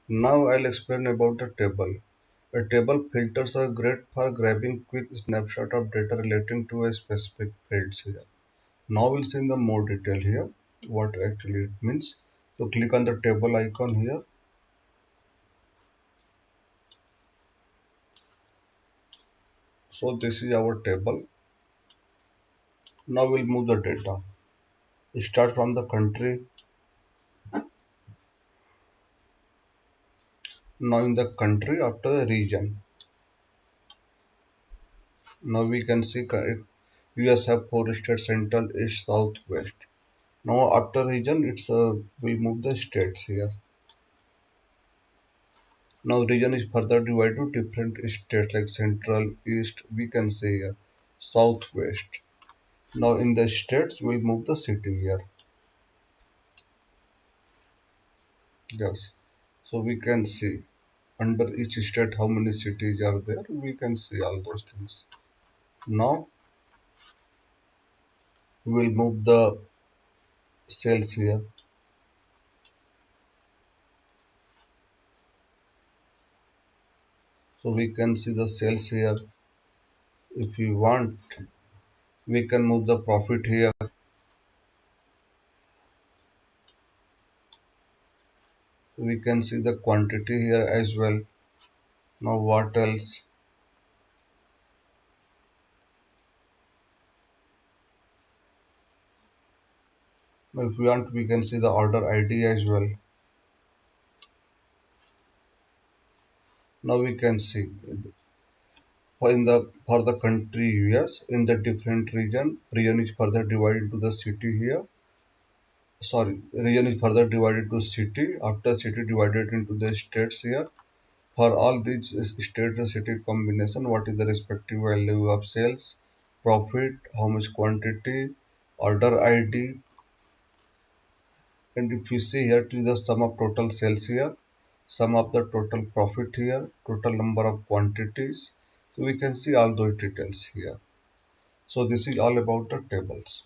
Now I'll explain about the table. A table filters are great for grabbing quick snapshot of data relating to a specific fields here. Now we'll see in the more detail here what actually it means. So click on the table icon here. So this is our table. Now we'll move the data. Start from the country. Now in the country after the region. Now we can see US have four states: central, east, south, west. Now after region it's we'll move the states here. Now region is further divided to different states like central, east, we can say here, southwest. Now in the states we'll move the city here. Yes. So we can see under each state how many cities are there. We can see all those things. Now we'll move the cells here. So we can see the sales here. If we want, we can move the profit here. We can see the quantity here as well. Now what else? If we want, we can see the order ID as well. Now we can see for the country US in the different region is further divided into the city here. Sorry, region is further divided to city. After city divided into the states here. For all these state and city combination, what is the respective value of sales, profit, how much quantity, order ID, and if you see here it is the sum of total sales here, sum of the total profit here, total number of quantities. So we can see all those details here. So this is all about the tables.